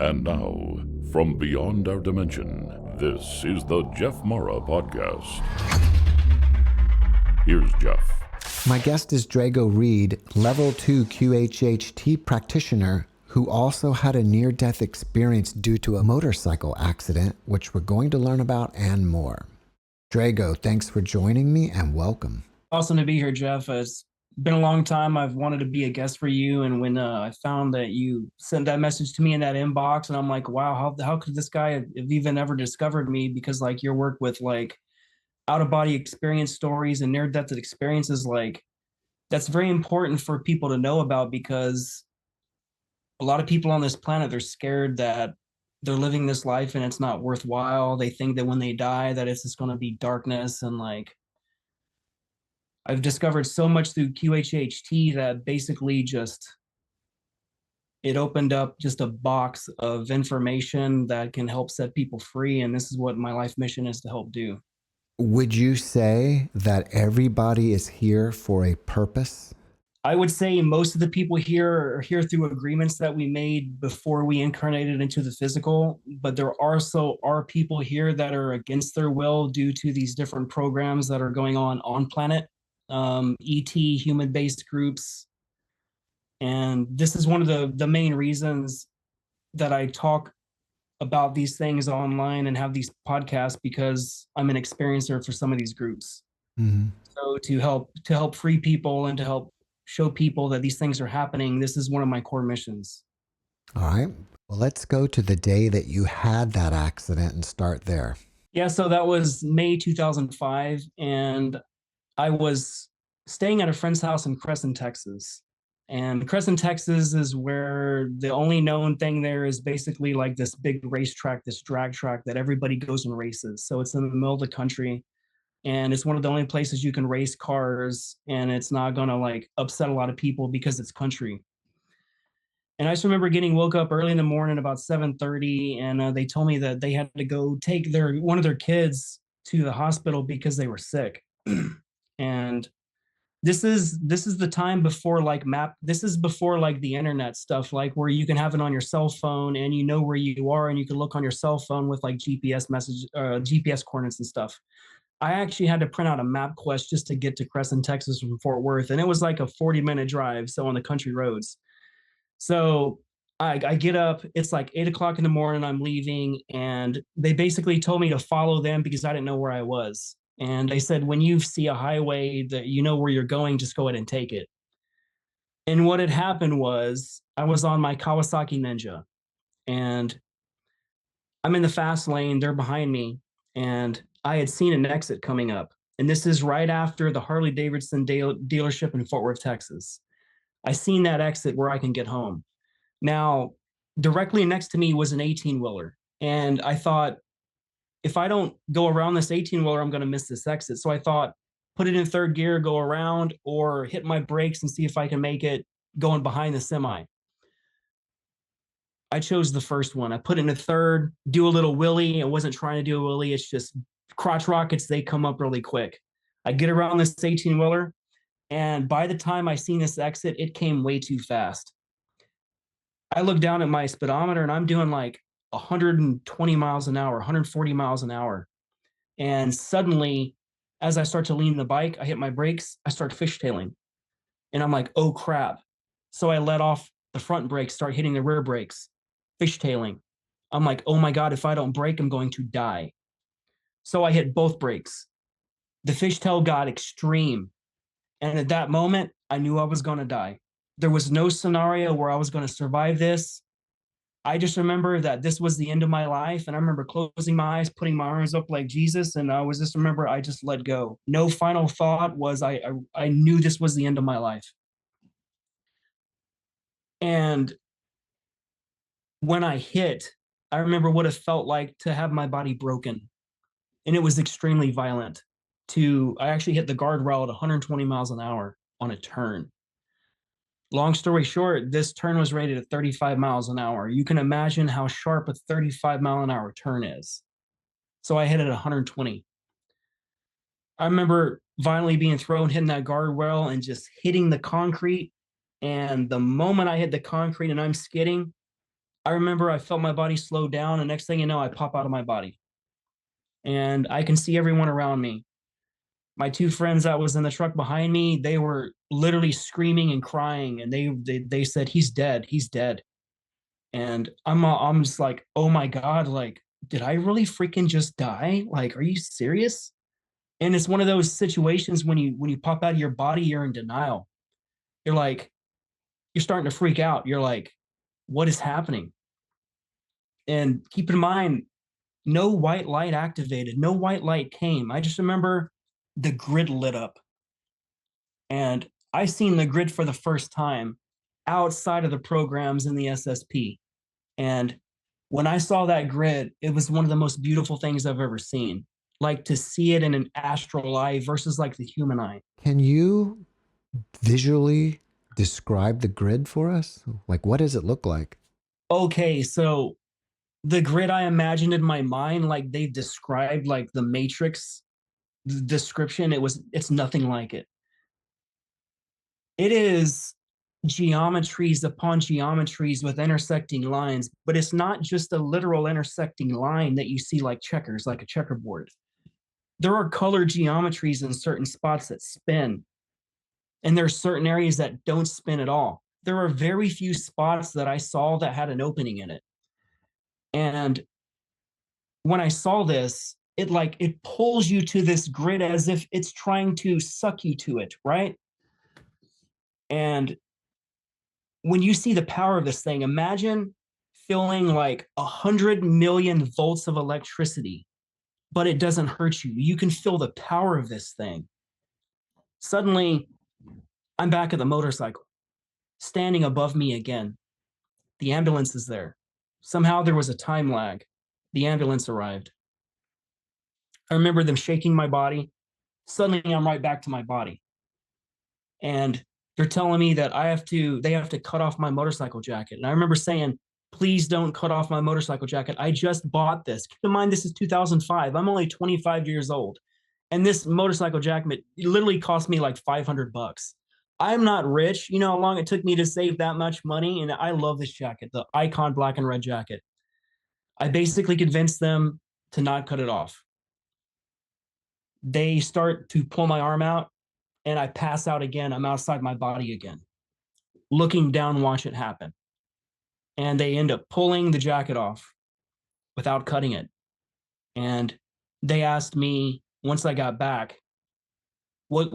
And now, from beyond our dimension, this is the JeffMara podcast. Here's Jeff. My guest is Drago Reid, level 2 QHHT practitioner who also had a near-death experience due to a motorcycle accident, which we're going to learn about and more. Drago, thanks for joining me and welcome. Awesome to be here, Jeff. It's been a long time. I've wanted to be a guest for you. And when I found that you sent that message to me in that inbox, and I'm like, wow, how could this guy have even ever discovered me? Because like your work with like out-of-body experience stories and near-death experiences, like that's very important for people to know about, because a lot of people on this planet, they're scared that they're living this life and it's not worthwhile. They think that when they die that it's just going to be darkness. And like I've discovered so much through QHHT that basically just it opened up just a box of information that can help set people free. And this is what my life mission is to help do. Would you say that everybody is here for a purpose? I would say most of the people here are here through agreements that we made before we incarnated into the physical, but there also are people here that are against their will due to these different programs that are going on planet, ET, human-based groups. And this is one of the main reasons that I talk about these things online and have these podcasts, because I'm an experiencer for some of these groups. Mm-hmm. So to help free people and to help show people that these things are happening, this is one of my core missions. All right. Well, let's go to the day that you had that accident and start there. Yeah, so that was May 2005, and I was staying at a friend's house in Crescent, Texas. And Crescent, Texas is where the only known thing there is basically like this big racetrack, this drag track that everybody goes and races. So it's in the middle of the country. And it's one of the only places you can race cars, and it's not going to like upset a lot of people because it's country. And I just remember getting woke up early in the morning about 7:30, and they told me that they had to go take one of their kids to the hospital because they were sick. And this is the time before like this is before like the internet stuff, like where you can have it on your cell phone and you know where you are, and you can look on your cell phone with like GPS coordinates and stuff. I actually had to print out a map quest just to get to Crescent, Texas from Fort Worth. And it was like a 40-minute drive. So on the country roads. So I get up, it's like 8:00 in the morning, I'm leaving. And they basically told me to follow them because I didn't know where I was. And they said, when you see a highway that you know where you're going, just go ahead and take it. And what had happened was I was on my Kawasaki Ninja, and I'm in the fast lane, they're behind me. And I had seen an exit coming up, and this is right after the Harley Davidson dealership in Fort Worth, Texas. I seen that exit where I can get home. Now, directly next to me was an 18-wheeler, and I thought, if I don't go around this 18-wheeler, I'm going to miss this exit. So I thought, put it in third gear, go around, or hit my brakes and see if I can make it going behind the semi. I chose the first one. I put it in a third, do a little wheelie. I wasn't trying to do a wheelie. It's just crotch rockets. They come up really quick. I get around this 18-wheeler, and by the time I seen this exit, it came way too fast. I look down at my speedometer, and I'm doing like 120 miles an hour, 140 miles an hour. And suddenly, as I start to lean the bike, I hit my brakes. I start fishtailing. And I'm like, oh, crap. So I let off the front brakes, start hitting the rear brakes, fishtailing. I'm like, oh, my God, if I don't brake, I'm going to die. So I hit both brakes. The fishtail got extreme. And at that moment, I knew I was going to die. There was no scenario where I was going to survive this. I just remember that this was the end of my life. And I remember closing my eyes, putting my arms up like Jesus. And I just let go. No final thought was I knew this was the end of my life. And when I hit, I remember what it felt like to have my body broken. And it was extremely violent. I actually hit the guardrail at 120 miles an hour on a turn. Long story short, this turn was rated at 35 miles an hour. You can imagine how sharp a 35-mile-an-hour turn is. So I hit it at 120. I remember violently being thrown, hitting that guardrail, and just hitting the concrete. And the moment I hit the concrete and I'm skidding, I remember I felt my body slow down, and next thing you know, I pop out of my body. And I can see everyone around me. My two friends that was in the truck behind me, they were literally screaming and crying, and they said, "He's dead, he's dead." And I'm just like, "Oh my God, like, did I really freaking just die? Like, are you serious?" And it's one of those situations when you pop out of your body, you're in denial. You're like, you're starting to freak out. You're like, what is happening? And keep in mind, no white light activated, no white light came. I just remember the grid lit up. And I seen the grid for the first time outside of the programs in the SSP. And when I saw that grid, it was one of the most beautiful things I've ever seen. Like to see it in an astral eye versus like the human eye. Can you visually describe the grid for us? Like, what does it look like? Okay, so the grid I imagined in my mind, like they described like the Matrix description, it's nothing like it. It is geometries upon geometries with intersecting lines, but it's not just a literal intersecting line that you see like checkers, like a checkerboard. There are color geometries in certain spots that spin, and there are certain areas that don't spin at all. There are very few spots that I saw that had an opening in it. And when I saw this, it pulls you to this grid as if it's trying to suck you to it, right? And when you see the power of this thing, imagine feeling like 100 million volts of electricity, but it doesn't hurt you. You can feel the power of this thing. Suddenly, I'm back at the motorcycle, standing above me again. The ambulance is there. Somehow there was a time lag. The ambulance arrived. I remember them shaking my body. Suddenly, I'm right back to my body. And they're telling me that they have to cut off my motorcycle jacket. And I remember saying, please don't cut off my motorcycle jacket. I just bought this. Keep in mind, this is 2005. I'm only 25 years old. And this motorcycle jacket literally cost me like 500 bucks. I'm not rich. You know how long it took me to save that much money? And I love this jacket, the Icon black and red jacket. I basically convinced them to not cut it off. They start to pull my arm out, and I pass out again. I'm outside my body again, looking down, watch it happen. And they end up pulling the jacket off without cutting it. And they asked me once I got back, what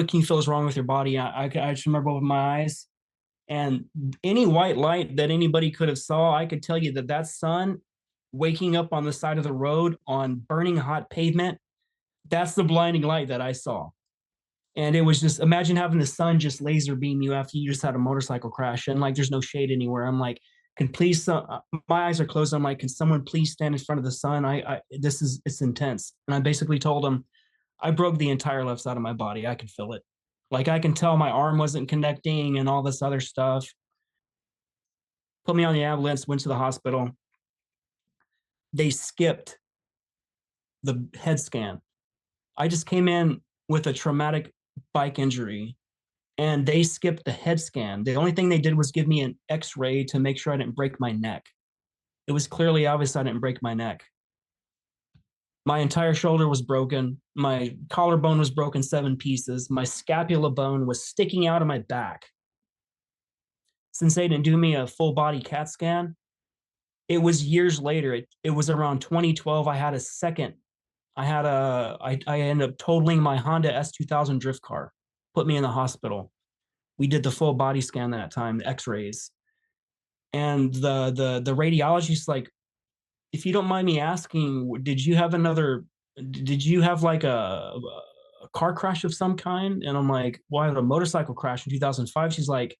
can you feel is wrong with your body? I just remember opening my eyes, and any white light that anybody could have saw, I could tell you that sun waking up on the side of the road on burning hot pavement, that's the blinding light that I saw. And it was just, imagine having the sun just laser beam you after you just had a motorcycle crash, and like there's no shade anywhere. I'm like, can please, my eyes are closed. I'm like, can someone please stand in front of the sun? It's intense. And I basically told them, I broke the entire left side of my body. I could feel it. Like I can tell my arm wasn't connecting and all this other stuff. Put me on the ambulance, went to the hospital. They skipped the head scan. I just came in with a traumatic bike injury, and they skipped the head scan. The only thing they did was give me an x-ray to make sure I didn't break my neck. It was clearly obvious I didn't break my neck. My entire shoulder was broken. My collarbone was broken 7 pieces. My scapula bone was sticking out of my back. Since they didn't do me a full body CAT scan, it was years later. It was around 2012. I ended up totaling my Honda S2000 drift car, put me in the hospital. We did the full body scan that time, the x-rays. And the radiologist, like, if you don't mind me asking, did you have like a car crash of some kind? And I'm like, well, I had a motorcycle crash in 2005. She's like,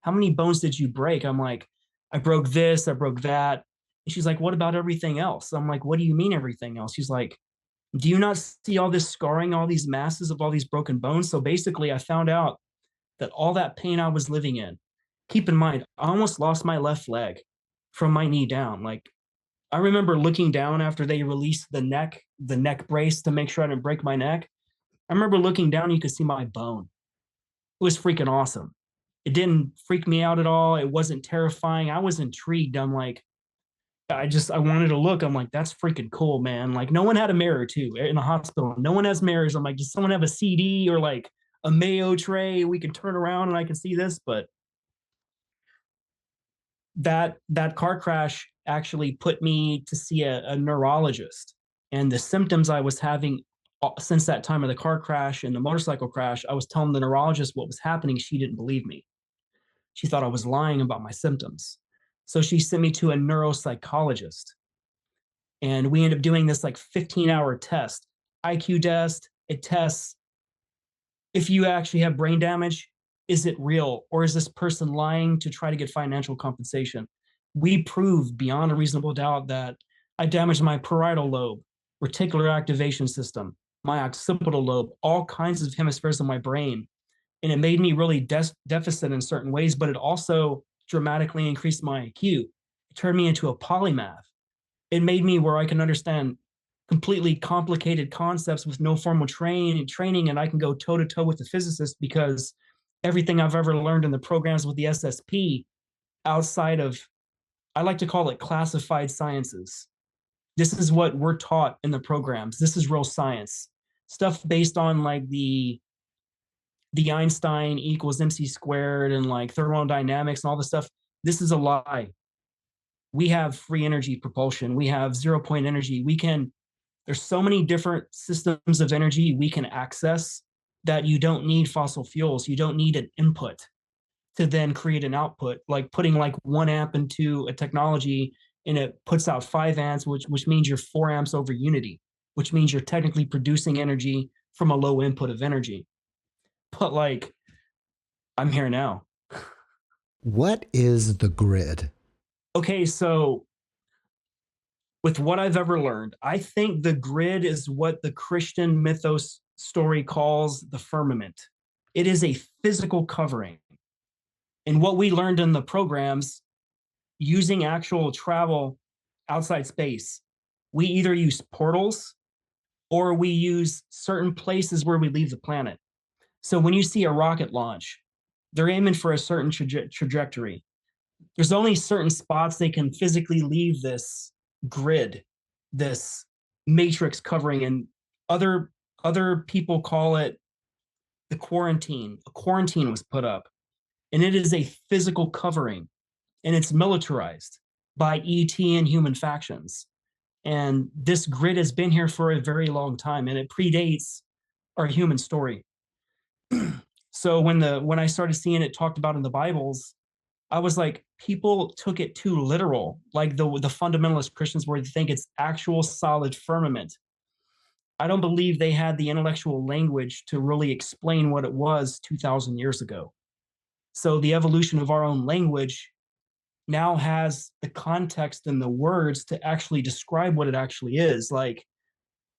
how many bones did you break? I'm like, I broke this, I broke that. And she's like, what about everything else? I'm like, what do you mean everything else? She's like, do you not see all this scarring, all these masses of all these broken bones? So basically, I found out that all that pain I was living in, keep in mind, I almost lost my left leg from my knee down. Like, I remember looking down after they released the neck brace to make sure I didn't break my neck. I remember looking down, you could see my bone. It was freaking awesome. It didn't freak me out at all. It wasn't terrifying. I was intrigued. I'm like, I wanted to look. I'm like, that's freaking cool, man. Like, no one had a mirror too in a hospital. No one has mirrors. I'm like, does someone have a CD or like a Mayo tray we can turn around and I can see this? But that car crash actually put me to see a neurologist, and the symptoms I was having since that time of the car crash and the motorcycle crash, I was telling the neurologist what was happening. She didn't believe me. She thought I was lying about my symptoms. So she sent me to a neuropsychologist. And we ended up doing this like 15-hour test, IQ test. It tests if you actually have brain damage, is it real? Or is this person lying to try to get financial compensation? We proved beyond a reasonable doubt that I damaged my parietal lobe, reticular activation system, my occipital lobe, all kinds of hemispheres of my brain. And it made me really deficit in certain ways, but it also dramatically increased my IQ. It turned me into a polymath. It made me where I can understand completely complicated concepts with no formal training, and I can go toe to toe with the physicist because everything I've ever learned in the programs with the SSP outside of, I like to call it classified sciences. This is what we're taught in the programs. This is real science. Stuff based on like the Einstein equals MC squared and like thermodynamics and all this stuff. This is a lie. We have free energy propulsion. We have 0 point energy. There's so many different systems of energy we can access that you don't need fossil fuels. You don't need an input to then create an output, like putting like 1 amp into a technology and it puts out 5 amps, which means you're 4 amps over unity, which means you're technically producing energy from a low input of energy. But like, I'm here now. What is the grid? Okay, so with what I've ever learned, I think the grid is what the Christian mythos story calls the firmament. It is a physical covering. And what we learned in the programs, using actual travel outside space, we either use portals or we use certain places where we leave the planet. So when you see a rocket launch, they're aiming for a certain trajectory. There's only certain spots they can physically leave this grid, this matrix covering, and other people call it the quarantine. A quarantine was put up, and it is a physical covering, and it's militarized by ET and human factions. And this grid has been here for a very long time, and it predates our human story. So when I started seeing it talked about in the Bibles, I was like, people took it too literal, like the fundamentalist Christians where they think it's actual solid firmament. I don't believe they had the intellectual language to really explain what it was 2,000 years ago. So the evolution of our own language now has the context and the words to actually describe what it actually is. Like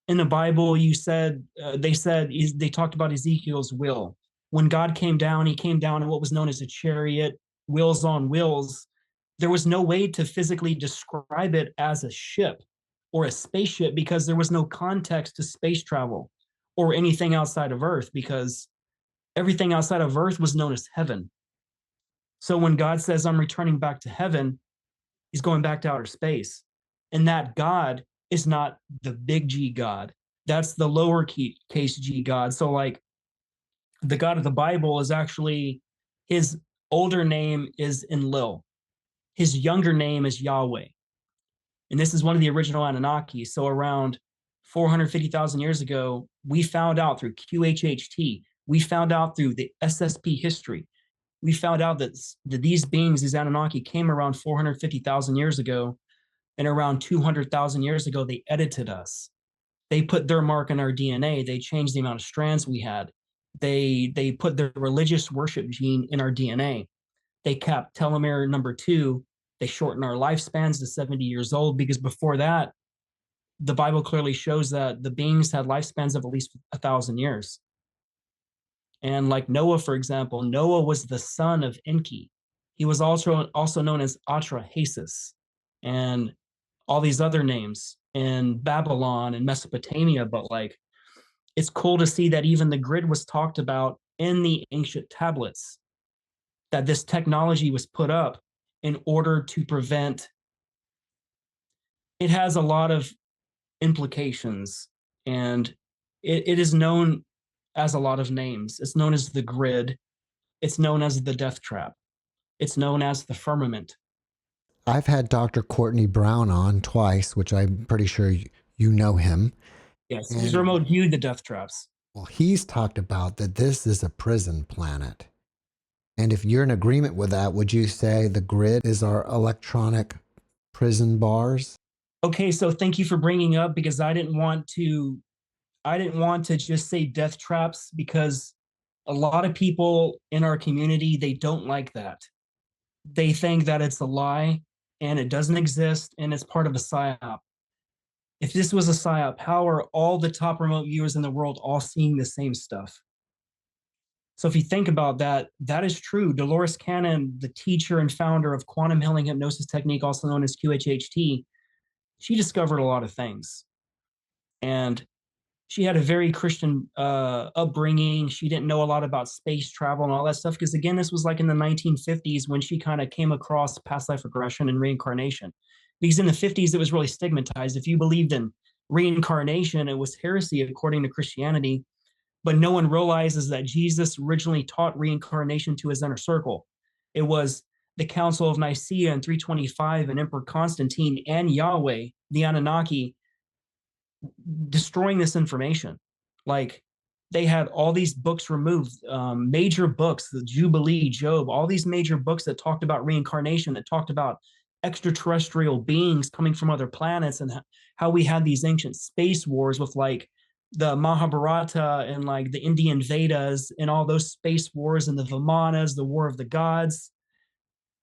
in the Bible, they talked about Ezekiel's will. When God came down, he came down in what was known as a chariot, wheels on wheels. There was no way to physically describe it as a ship or a spaceship because there was no context to space travel or anything outside of Earth, because everything outside of Earth was known as heaven. So when God says, I'm returning back to heaven, he's going back to outer space. And that God is not the big G God. That's the lowercase g God. So like the God of the Bible is actually, his older name is Enlil. His younger name is Yahweh. And this is one of the original Anunnaki. So around 450,000 years ago, we found out through QHHT, we found out through the SSP history, we found out that these beings, these Anunnaki, came around 450,000 years ago. And around 200,000 years ago, they edited us. They put their mark on our DNA. They changed the amount of strands we had. They put their religious worship gene in our DNA. They kept telomere number 2. They shortened our lifespans to 70 years old, because before that, the Bible clearly shows that the beings had lifespans of at least 1,000 years. And like Noah, for example, Noah was the son of Enki. He was also known as Atrahasis and all these other names in Babylon and Mesopotamia. But like, it's cool to see that even the grid was talked about in the ancient tablets. that this technology was put up in order to prevent. It has a lot of implications, and it is known as a lot of names. It's known as the grid. It's known as the death trap. It's known as the firmament. I've had Dr. Courtney Brown on twice, which I'm pretty sure you know him. Yes, he's And remote viewed the death traps. well, he's talked about that this is a prison planet. And if you're in agreement with that, would you say the grid is our electronic prison bars? Okay, so thank you for bringing up, because I didn't want to just say death traps, because a lot of people in our community, they don't like that. They think that it's a lie and it doesn't exist and it's part of a psyop. If this was a psyop, how are all the top remote viewers in the world all seeing the same stuff? So if you think about that, that is true. Dolores Cannon, the teacher and founder of quantum healing hypnosis technique, also known as QHHT, she discovered a lot of things. And she had a very Christian upbringing. She didn't know a lot about space travel and all that stuff, because again, this was like in the 1950s when she kind of came across past life regression and reincarnation. Because in the 50s, it was really stigmatized. If you believed in reincarnation, it was heresy according to Christianity. But no one realizes that Jesus originally taught reincarnation to his inner circle. It was the Council of Nicaea in 325 and Emperor Constantine and Yahweh, the Anunnaki, destroying this information. Like, they had all these books removed, major books, the Jubilee, Job, all these major books that talked about reincarnation, that talked about extraterrestrial beings coming from other planets, and how we had these ancient space wars with like the Mahabharata and like the Indian Vedas and all those space wars, and the Vimanas, the War of the Gods.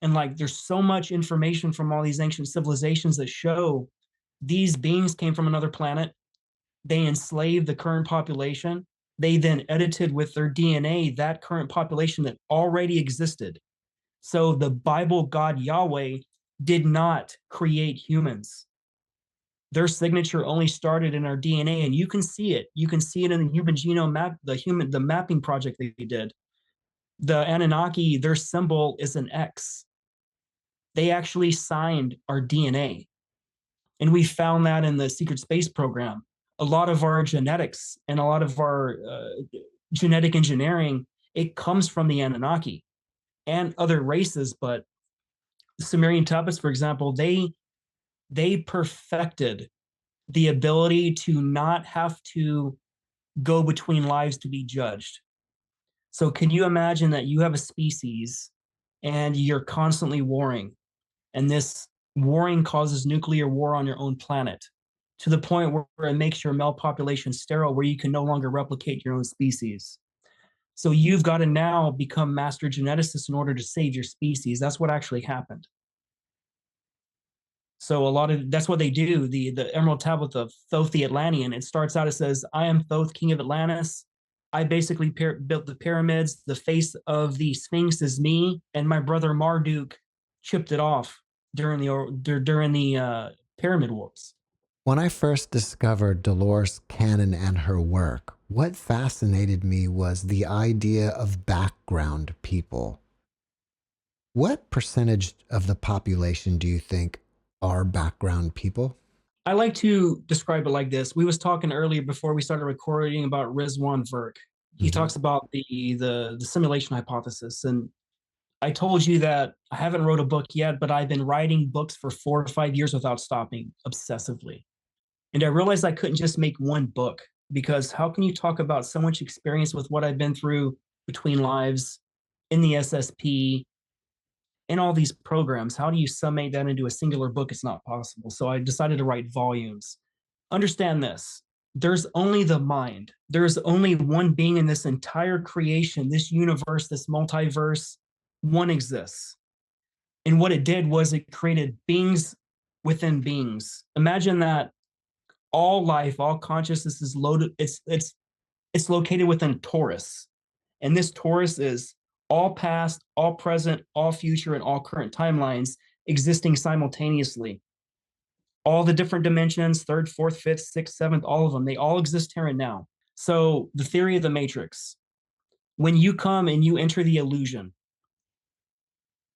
And like, there's so much information from all these ancient civilizations that show these beings came from another planet. They enslaved the current population. They then edited with their DNA that current population that already existed. So the Bible God Yahweh did not create humans. Their signature only started in our DNA, and you can see it. You can see it in the human genome map, the mapping project that they did. The Anunnaki, their symbol is an X. They actually signed our DNA. And we found that in the secret space program. A lot of our genetics and a lot of our genetic engineering, it comes from the Anunnaki and other races. But the Sumerian tablets, for example, they perfected the ability to not have to go between lives to be judged. So can you imagine that you have a species and you're constantly warring, and this warring causes nuclear war on your own planet, to the point where it makes your male population sterile, where you can no longer replicate your own species. So you've got to now become master geneticists in order to save your species. That's what actually happened. So a lot of that's what they do. The Emerald Tablet of Thoth the Atlantean, it starts out, it says, "I am Thoth, king of Atlantis. I basically built the pyramids. The face of the Sphinx is me, and my brother Marduk chipped it off during the pyramid wars." When I first discovered Dolores Cannon and her work, what fascinated me was the idea of background people. What percentage of the population do you think are background people? I like to describe it like this. We was talking earlier before we started recording about Rizwan Virk. He talks about the simulation hypothesis, and I told you that I haven't wrote a book yet, but I've been writing books for 4 or 5 years without stopping, obsessively. And I realized I couldn't just make one book, because how can you talk about so much experience with what I've been through between lives, in the SSP, in all these programs? How do you summate that into a singular book? It's not possible. So I decided to write volumes. Understand this. There's only the mind. There's only one being in this entire creation, this universe, this multiverse. One exists. And what it did was it created beings within beings. Imagine that all life, all consciousness is loaded. It's located within Taurus. And this Taurus is all past, all present, all future, and all current timelines existing simultaneously. All the different dimensions, third, fourth, fifth, sixth, seventh, all of them, they all exist here and now. So the theory of the matrix, when you come and you enter the illusion,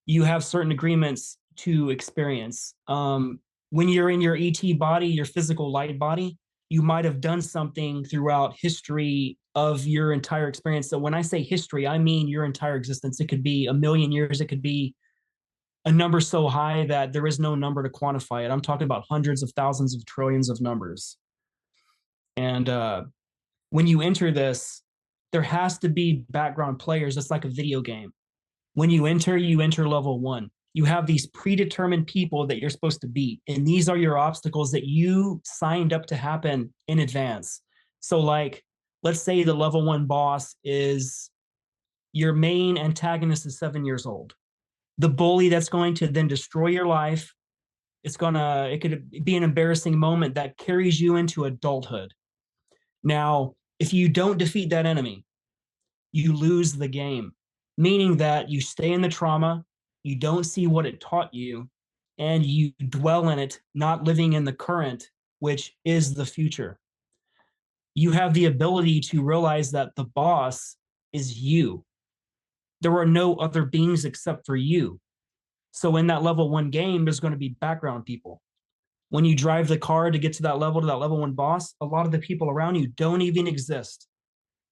you have certain agreements to experience. When you're in your ET body, your physical light body, you might have done something throughout history of your entire experience. So when I say history, I mean your entire existence. It could be a million years. It could be a number so high that there is no number to quantify it. I'm talking about hundreds of thousands of trillions of numbers. And when you enter this, there has to be background players. It's like a video game. When you enter level 1. You have these predetermined people that you're supposed to beat. And these are your obstacles that you signed up to happen in advance. So like, let's say the level 1 boss is your main antagonist is 7 years old. The bully that's going to then destroy your life. It could be an embarrassing moment that carries you into adulthood. Now, if you don't defeat that enemy, you lose the game, meaning that you stay in the trauma, you don't see what it taught you, and you dwell in it, not living in the current, which is the future. You have the ability to realize that the boss is you. There are no other beings except for you. So in that level 1 game, there's going to be background people. When you drive the car to get to that level 1 boss, a lot of the people around you don't even exist.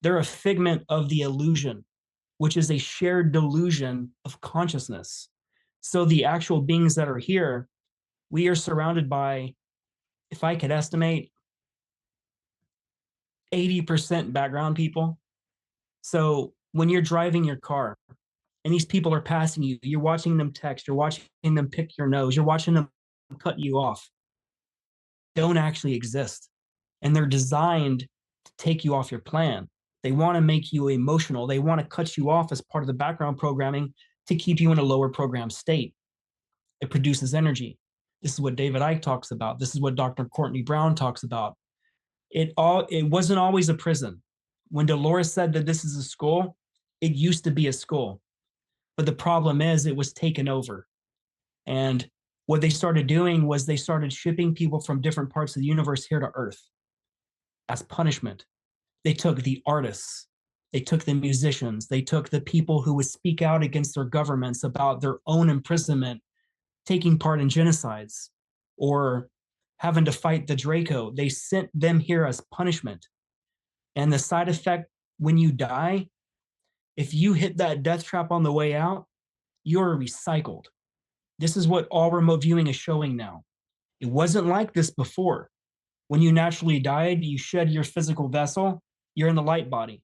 They're a figment of the illusion, which is a shared delusion of consciousness. So the actual beings that are here, we are surrounded by, if I could estimate, 80% background people. So when you're driving your car and these people are passing you, you're watching them text, you're watching them pick your nose, you're watching them cut you off, don't actually exist. And they're designed to take you off your plan. They want to make you emotional. They want to cut you off as part of the background programming to keep you in a lower program state. It produces energy. This is what David Icke talks about. This is what Dr. Courtney Brown talks about. It wasn't always a prison. When Dolores said that this is a school, it used to be a school. But the problem is it was taken over. And what they started doing was they started shipping people from different parts of the universe here to Earth as punishment. They took the artists, they took the musicians, they took the people who would speak out against their governments about their own imprisonment, taking part in genocides, or having to fight the Draco. They sent them here as punishment. And the side effect when you die, if you hit that death trap on the way out, you're recycled. This is what all remote viewing is showing now. It wasn't like this before. When you naturally died, you shed your physical vessel, you're in the light body.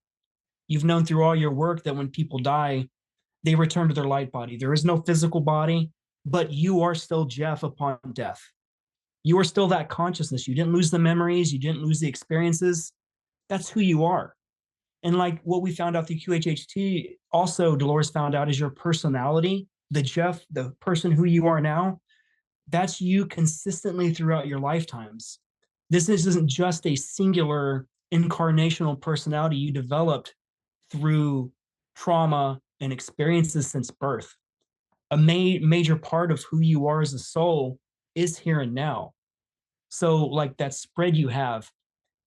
You've known through all your work that when people die, they return to their light body. There is no physical body, but you are still Jeff upon death. You are still that consciousness. You didn't lose the memories. You didn't lose the experiences. That's who you are. And like what we found out through QHHT, also Dolores found out is your personality, the Jeff, the person who you are now, that's you consistently throughout your lifetimes. This isn't just a singular incarnational personality you developed through trauma and experiences since birth. A major part of who you are as a soul is here and now. So like that spread you have,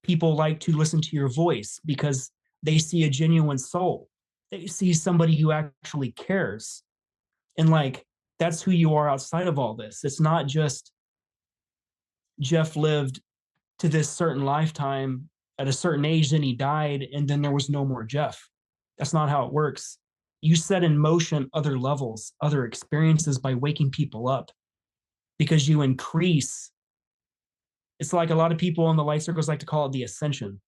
people like to listen to your voice because they see a genuine soul. They see somebody who actually cares. And like, that's who you are outside of all this. It's not just Jeff lived to this certain lifetime at a certain age, then he died, and then there was no more Jeff. That's not how it works. You set in motion other levels, other experiences by waking people up because you increase. It's like a lot of people in the light circles like to call it the ascension.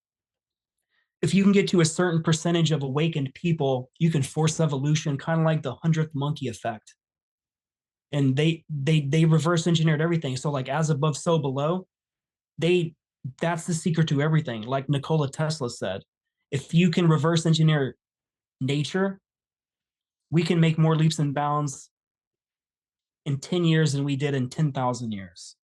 If you can get to a certain percentage of awakened people, you can force evolution, kind of like the 100th monkey effect. And they reverse engineered everything. So like as above, so below, that's the secret to everything. Like Nikola Tesla said, if you can reverse engineer nature, we can make more leaps and bounds in 10 years than we did in 10,000 years.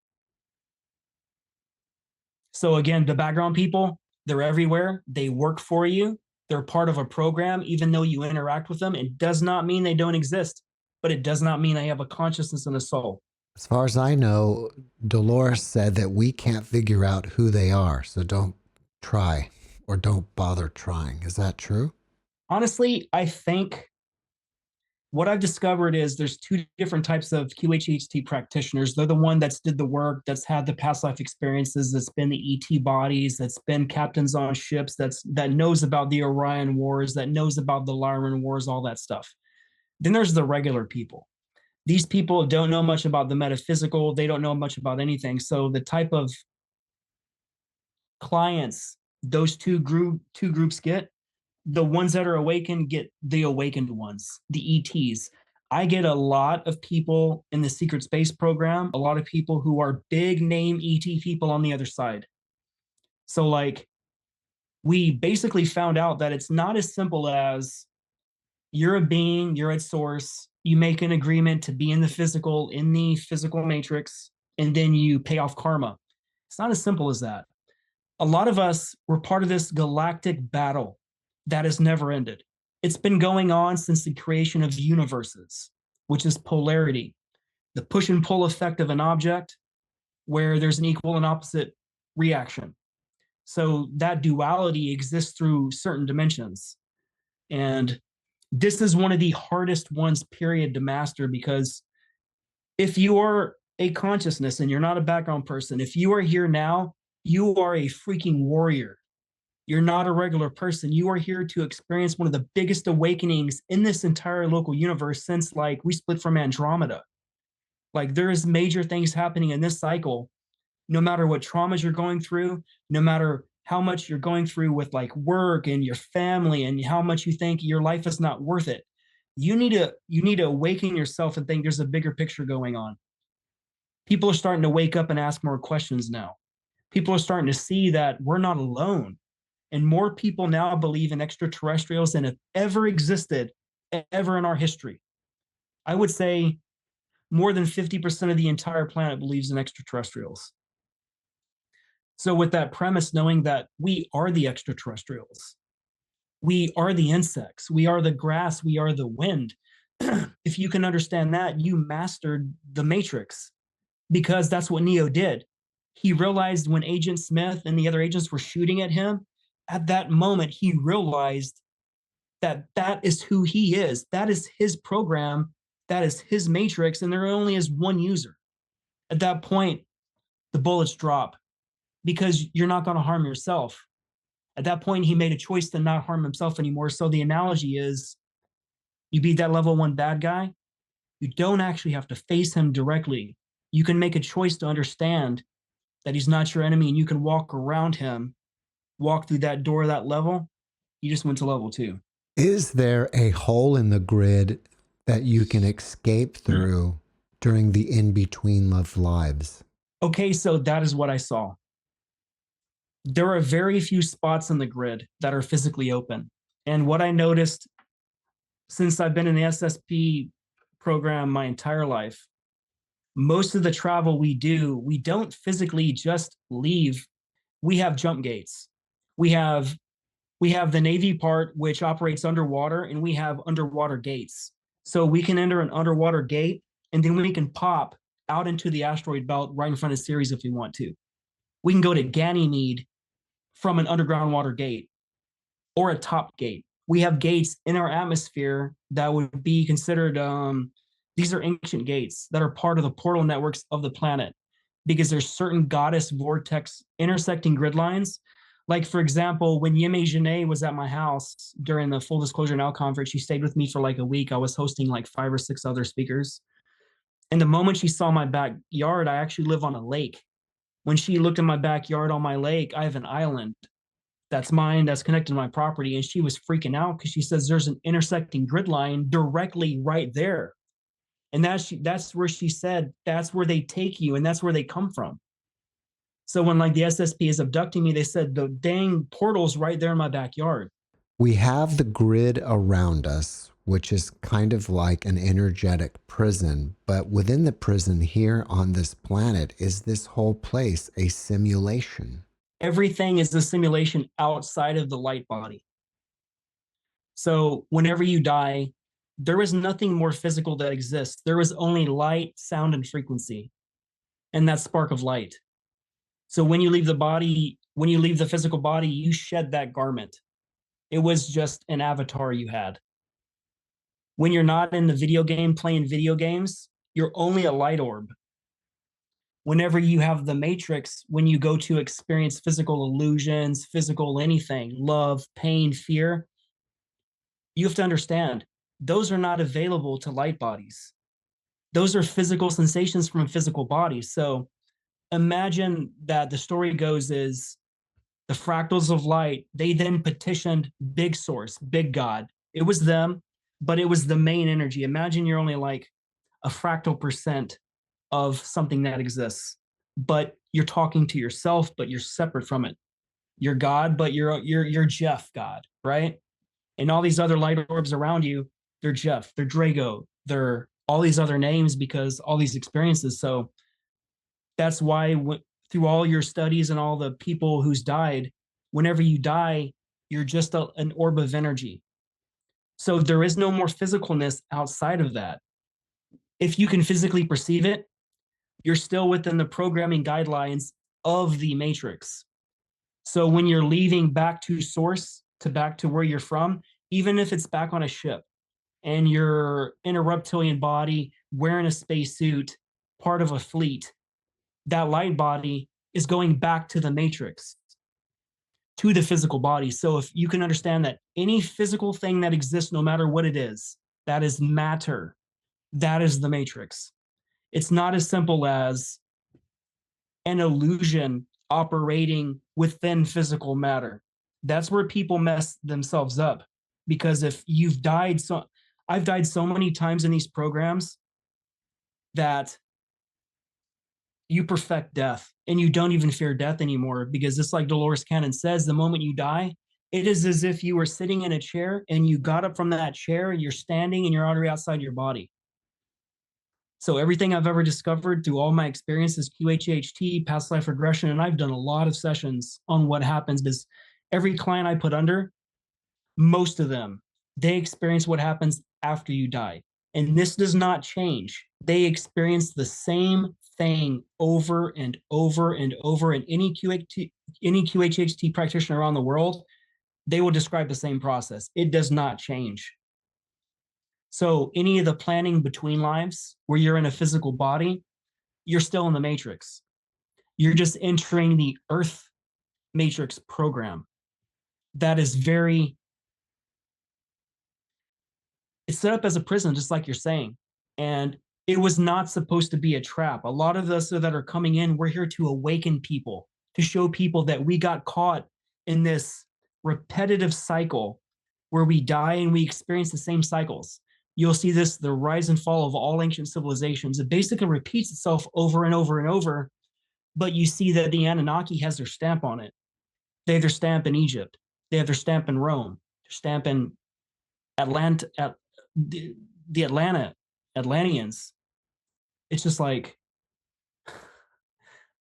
So again, the background people, they're everywhere. They work for you. They're part of a program, even though you interact with them. It does not mean they don't exist, but it does not mean they have a consciousness and a soul. As far as I know, Dolores said that we can't figure out who they are, so don't try or don't bother trying. Is that true? Honestly, I think what I've discovered is there's two different types of QHHT practitioners. They're the one that's did the work, that's had the past life experiences, that's been the ET bodies, that's been captains on ships, that knows about the Orion Wars, that knows about the Lyran Wars, all that stuff. Then there's the regular people. These people don't know much about the metaphysical. They don't know much about anything. So the type of clients those two groups get, the ones that are awakened get the awakened ones, the ETs. I get a lot of people in the secret space program, a lot of people who are big name ET people on the other side. So like, we basically found out that it's not as simple as you're a being, you're at source, you make an agreement to be in the physical matrix, and then you pay off karma. It's not as simple as that. A lot of us were part of this galactic battle that has never ended. It's been going on since the creation of universes, which is polarity, the push and pull effect of an object where there's an equal and opposite reaction. So that duality exists through certain dimensions. And this is one of the hardest ones, period, to master, because if you are a consciousness and you're not a background person, if you are here now, you are a freaking warrior. You're not a regular person. You are here to experience one of the biggest awakenings in this entire local universe since like we split from Andromeda. Like there is major things happening in this cycle, no matter what traumas you're going through, no matter how much you're going through with like work and your family and how much you think your life is not worth it. You need to awaken yourself and think there's a bigger picture going on. People are starting to wake up and ask more questions now. People are starting to see that we're not alone. And more people now believe in extraterrestrials than have ever existed ever in our history. I would say more than 50% of the entire planet believes in extraterrestrials. So with that premise, knowing that we are the extraterrestrials, we are the insects, we are the grass, we are the wind. If you can understand that, you mastered the matrix, because that's what Neo did. He realized when Agent Smith and the other agents were shooting at him, at that moment, he realized that that is who he is. That is his program. That is his matrix. And there only is one user. At that point, the bullets drop because you're not going to harm yourself. At that point, he made a choice to not harm himself anymore. So the analogy is you beat that level 1 bad guy, you don't actually have to face him directly. You can make a choice to understand that he's not your enemy and you can walk around him, walk through that door, that level. You just went to level 2. Is there a hole in the grid that you can escape through during the in-between of lives? Okay, so that is what I saw. There are very few spots in the grid that are physically open. And what I noticed since I've been in the SSP program my entire life, most of the travel we do, we don't physically just leave. We have jump gates. We have the Navy part, which operates underwater, and we have underwater gates. So we can enter an underwater gate, and then we can pop out into the asteroid belt right in front of Ceres if we want to. We can go to Ganymede from an underground water gate or a top gate. We have gates in our atmosphere that would be considered, these are ancient gates that are part of the portal networks of the planet, because there's certain goddess vortex intersecting grid lines. Like, for example, when Yeme Janae was at my house during the Full Disclosure Now conference, she stayed with me for like a week. I was hosting like 5 or 6 other speakers. And the moment she saw my backyard, I actually live on a lake. When she looked at my backyard on my lake, I have an island that's mine, that's connected to my property. And she was freaking out because she says there's an intersecting grid line directly right there. And that's where she said, that's where they take you and that's where they come from. So when like the SSP is abducting me, they said the dang portal's right there in my backyard. We have the grid around us, which is kind of like an energetic prison. But within the prison here on this planet, is this whole place a simulation? Everything is a simulation outside of the light body. So whenever you die, there is nothing more physical that exists. There is only light, sound, and frequency, and that spark of light. So when you leave the body, when you leave the physical body, you shed that garment. It was just an avatar you had. When you're not in the video game playing video games, you're only a light orb. Whenever you have the matrix, when you go to experience physical illusions, physical anything, love, pain, fear, you have to understand those are not available to light bodies. Those are physical sensations from physical bodies. So imagine that the story goes is the fractals of light, they then petitioned big source, big God. It was them, but it was the main energy. Imagine you're only like a fractal percent of something that exists, but you're talking to yourself, but you're separate from it. You're God, but you're Jeff God, right? And all these other light orbs around you, they're Jeff, they're Drago, they're all these other names because all these experiences. So that's why through all your studies and all the people who's died, whenever you die, you're just an orb of energy. So there is no more physicalness outside of that. If you can physically perceive it, you're still within the programming guidelines of the matrix. So when you're leaving back to source, to back to where you're from, even if it's back on a ship and you're in a reptilian body, wearing a spacesuit, part of a fleet, that light body is going back to the matrix, to the physical body. So if you can understand that any physical thing that exists, no matter what it is, that is matter, that is the matrix. It's not as simple as an illusion operating within physical matter. That's where people mess themselves up. Because if you've died, I've died so many times in these programs that you perfect death and you don't even fear death anymore, because it's like Dolores Cannon says, the moment you die, it is as if you were sitting in a chair and you got up from that chair and you're standing and you're already outside your body. So everything I've ever discovered through all my experiences, QHHT, past life regression, and I've done a lot of sessions on what happens, because every client I put under, most of them, they experience what happens after you die. And this does not change. They experience the same thing over and over and over. And any QHHT practitioner around the world, they will describe the same process. It does not change. So any of the planning between lives where you're in a physical body, you're still in the matrix. You're just entering the Earth matrix program. That is it's set up as a prison, just like you're saying. And it was not supposed to be a trap. A lot of us that are coming in, we're here to awaken people, to show people that we got caught in this repetitive cycle where we die and we experience the same cycles. You'll see this, the rise and fall of all ancient civilizations. It basically repeats itself over and over and over, but you see that the Anunnaki has their stamp on it. They have their stamp in Egypt. They have their stamp in Rome, their stamp in the Atlanteans. It's just like,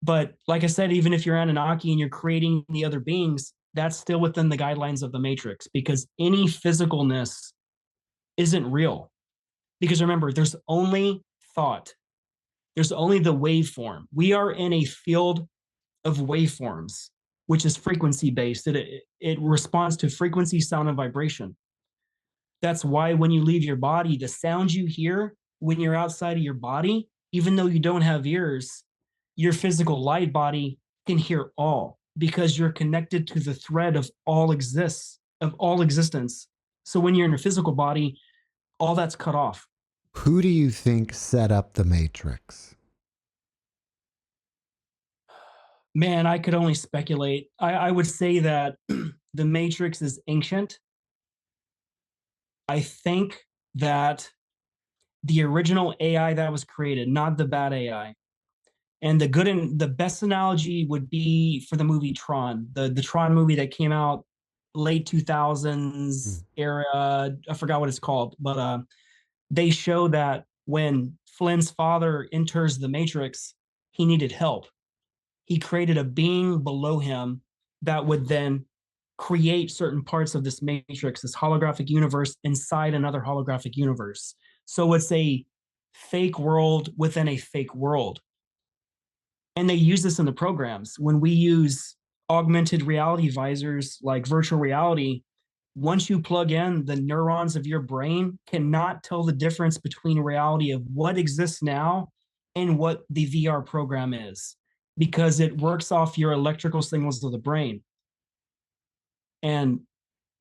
but like I said, even if you're Anunnaki and you're creating the other beings, that's still within the guidelines of the matrix, because any physicalness isn't real. Because remember, there's only thought. There's only the waveform. We are in a field of waveforms, which is frequency based. It responds to frequency, sound, and vibration. That's why when you leave your body, the sounds you hear when you're outside of your body, even though you don't have ears, your physical light body can hear all, because you're connected to the thread of all existence. So when you're in your physical body, all that's cut off. Who do you think set up the Matrix? Man, I could only speculate. I would say that the Matrix is ancient. I think that the original AI that was created, not the bad AI. And the good and the best analogy would be for the movie Tron, the Tron movie that came out late 2000s era. I forgot what it's called, but they show that when Flynn's father enters the Matrix, he needed help. He created a being below him that would then create certain parts of this matrix, this holographic universe inside another holographic universe. So it's a fake world within a fake world. And they use this in the programs. When we use augmented reality visors like virtual reality, Once you plug in, the neurons of your brain cannot tell the difference between reality of what exists now and what the VR program is, because it works off your electrical signals of the brain. And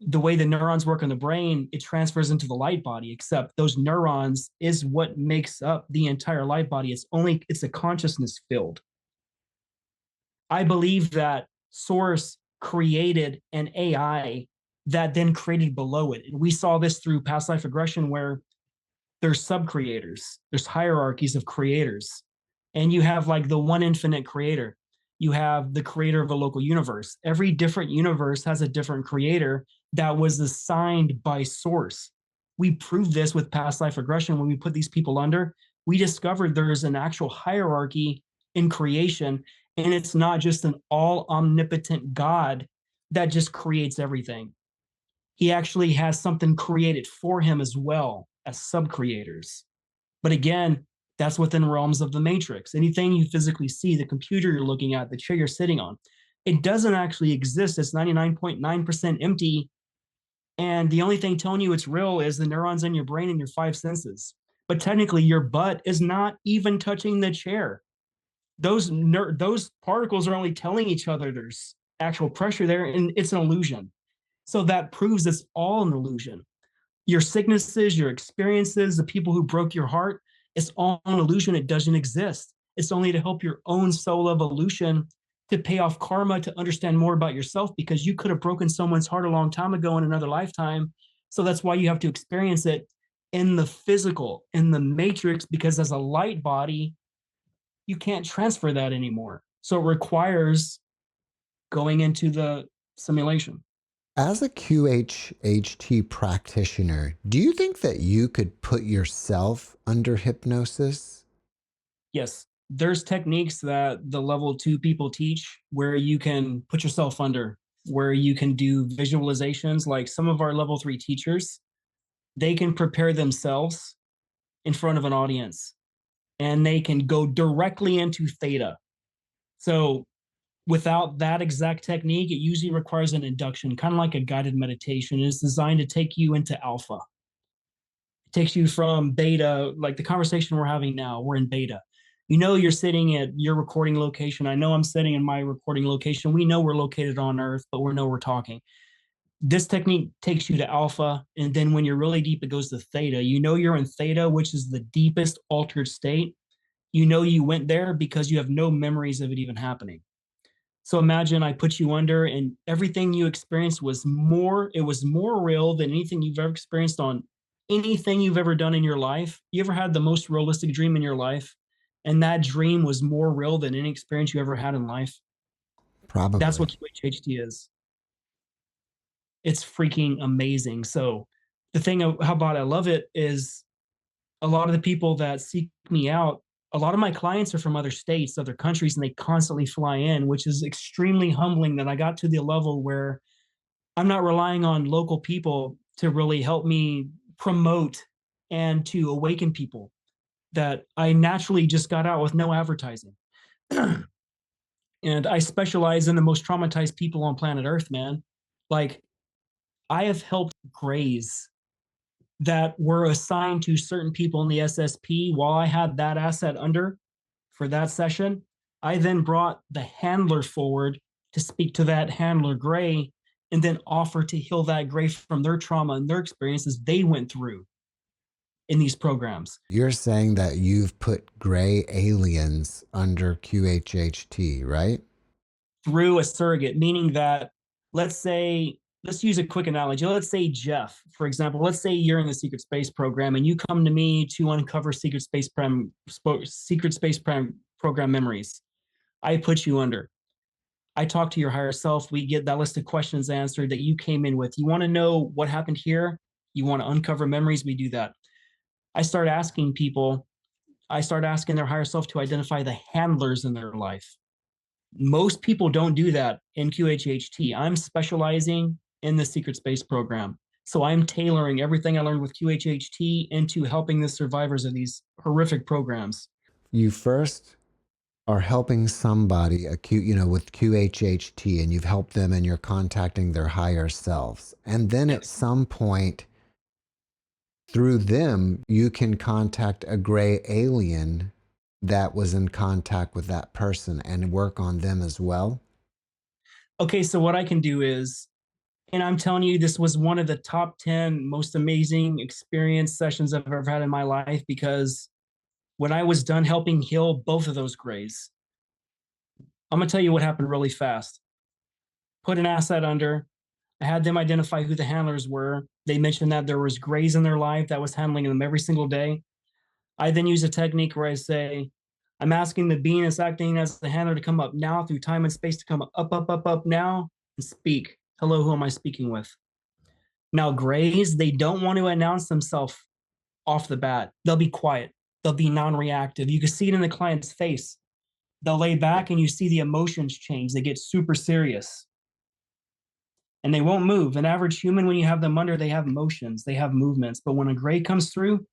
the way the neurons work in the brain, it transfers into the light body, except those neurons is what makes up the entire light body. It's a consciousness field. I believe that Source created an AI that then created below it. And we saw this through past life regression where there's sub-creators, there's hierarchies of creators. And you have like the one infinite creator. You have the creator of a local universe. Every different universe has a different creator that was assigned by Source. We proved this with past life regression when we put these people under. We discovered there's an actual hierarchy in creation, and it's not just an all omnipotent God that just creates everything. He actually has something created for him as well as sub-creators. But again, that's within realms of the matrix. Anything you physically see, the computer you're looking at, the chair you're sitting on, it doesn't actually exist. It's 99.9% empty. And the only thing telling you it's real is the neurons in your brain and your five senses. But technically, your butt is not even touching the chair. Those particles are only telling each other there's actual pressure there, and it's an illusion. So that proves it's all an illusion. Your sicknesses, your experiences, the people who broke your heart, it's all an illusion. It doesn't exist. It's only to help your own soul evolution, to pay off karma, to understand more about yourself, because you could have broken someone's heart a long time ago in another lifetime. So that's why you have to experience it in the physical, in the matrix, because as a light body, you can't transfer that anymore. So it requires going into the simulation. As a QHHT practitioner, do you think that you could put yourself under hypnosis? Yes, there's techniques that the level 2 people teach where you can put yourself under, where you can do visualizations. Like some of our level 3 teachers, they can prepare themselves in front of an audience and they can go directly into theta. So without that exact technique, it usually requires an induction, kind of like a guided meditation. It's designed to take you into alpha. It takes you from beta, like the conversation we're having now, we're in beta. You know, you're sitting at your recording location. I know I'm sitting in my recording location. We know we're located on Earth, but we know we're talking. This technique takes you to alpha. And then when you're really deep, it goes to theta. You know, you're in theta, which is the deepest altered state. You know, you went there because you have no memories of it even happening. So imagine I put you under and everything you experienced was more real than anything you've ever experienced on anything you've ever done in your life. You ever had the most realistic dream in your life? And that dream was more real than any experience you ever had in life. Probably. That's what QHHT is. It's freaking amazing. So the thing about I love it is a lot of the people that seek me out, a lot of my clients are from other states, other countries, and they constantly fly in, which is extremely humbling that I got to the level where I'm not relying on local people to really help me promote and to awaken people, that I naturally just got out with no advertising. And I specialize in the most traumatized people on planet Earth, man. Like, I have helped grays that were assigned to certain people in the SSP while I had that asset under for that session. I then brought the handler forward to speak to that handler gray and then offer to heal that gray from their trauma and their experiences they went through in these programs. You're saying that you've put gray aliens under QHHT, right? Through a surrogate, meaning that, let's use a quick analogy. Let's say Jeff, for example, let's say you're in the secret space program and you come to me to uncover secret space program memories. I put you under. I talk to your higher self. We get that list of questions answered that you came in with. You want to know what happened here? You want to uncover memories? We do that. I start asking their higher self to identify the handlers in their life. Most people don't do that in QHHT. I'm specializing in the secret space program. So I'm tailoring everything I learned with QHHT into helping the survivors of these horrific programs. You first are helping somebody acute, with QHHT, and you've helped them and you're contacting their higher selves. And then at some point through them, you can contact a gray alien that was in contact with that person and work on them as well. Okay, so what I can do is, and I'm telling you, this was one of the top 10 most amazing experience sessions I've ever had in my life, because when I was done helping heal both of those grays, I'm going to tell you what happened really fast. Put an asset under. I had them identify who the handlers were. They mentioned that there was grays in their life that was handling them every single day. I then use a technique where I say, I'm asking the being that's acting as the handler to come up now through time and space, to come up now and speak. Hello, who am I speaking with? Now, grays, they don't want to announce themselves off the bat. They'll be quiet. They'll be non-reactive. You can see it in the client's face. They'll lay back and you see the emotions change. They get super serious and they won't move. An average human, when you have them under, they have motions, they have movements. But when a gray comes through,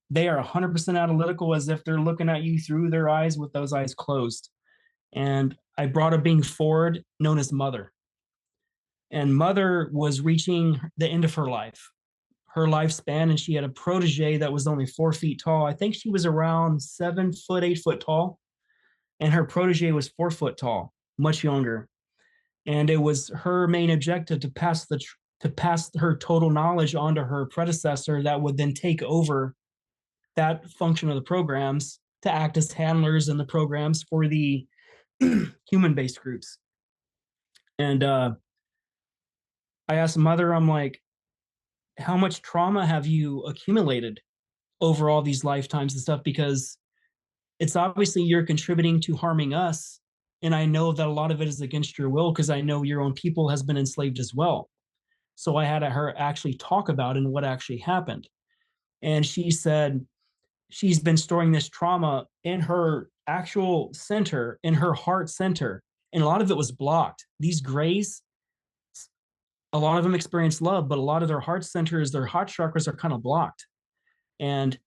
they are 100% analytical, as if they're looking at you through their eyes with those eyes closed. And I brought a being forward known as Mother. And Mother was reaching the end of her lifespan, and she had a protege that was only 4 feet tall. I think she was around 7 foot, 8 foot tall. And her protege was 4 foot tall, much younger. And it was her main objective to pass her total knowledge onto her predecessor that would then take over that function of the programs to act as handlers in the programs for the human-based groups. And I asked Mother, I'm like, how much trauma have you accumulated over all these lifetimes and stuff? Because it's obviously you're contributing to harming us. And I know that a lot of it is against your will, because I know your own people has been enslaved as well. So I had her actually talk about it and what actually happened. And she said she's been storing this trauma in her actual center, in her heart center. And a lot of it was blocked. These grays, a lot of them experience love, but a lot of their heart centers, their heart chakras are kind of blocked. And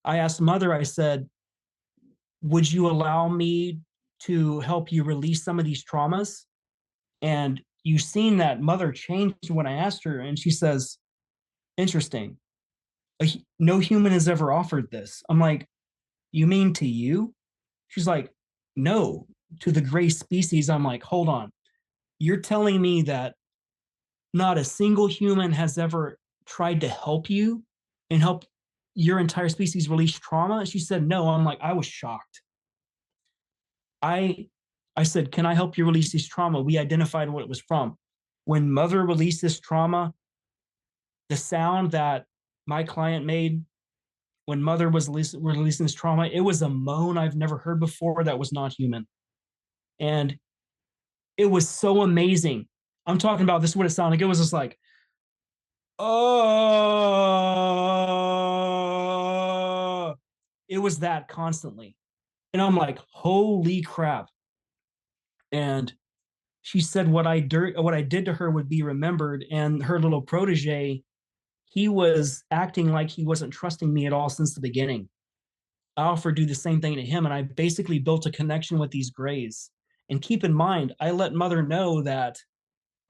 I asked Mother, I said, would you allow me to help you release some of these traumas? And you've seen that Mother changed when I asked her, and she says, interesting. No human has ever offered this. I'm like, you mean to you? She's like, no, to the gray species. I'm like, hold on. You're telling me that not a single human has ever tried to help you and help your entire species release trauma? She said, no. I'm like, I was shocked. I said, can I help you release this trauma? We identified what it was from. When Mother released this trauma, the sound that my client made when Mother was releasing this trauma, it was a moan I've never heard before that was not human. And it was so amazing. I'm talking about, this is what it sounded like. It was just like, oh, it was that constantly. And I'm like, holy crap. And she said what I did to her would be remembered. And her little protege, he was acting like he wasn't trusting me at all since the beginning. I offered to do the same thing to him, and I basically built a connection with these grays. And keep in mind, I let Mother know that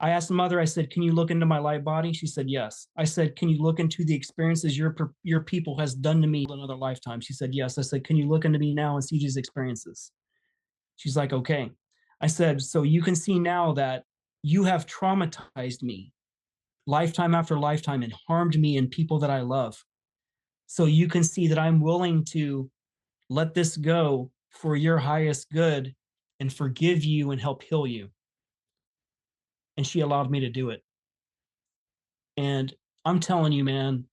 I asked Mother, I said, can you look into my light body? She said, yes. I said, can you look into the experiences your people has done to me in another lifetime? She said, yes. I said, can you look into me now and see these experiences? She's like, okay. I said, so you can see now that you have traumatized me lifetime after lifetime and harmed me and people that I love. So you can see that I'm willing to let this go for your highest good and forgive you and help heal you. And she allowed me to do it. And I'm telling you, man,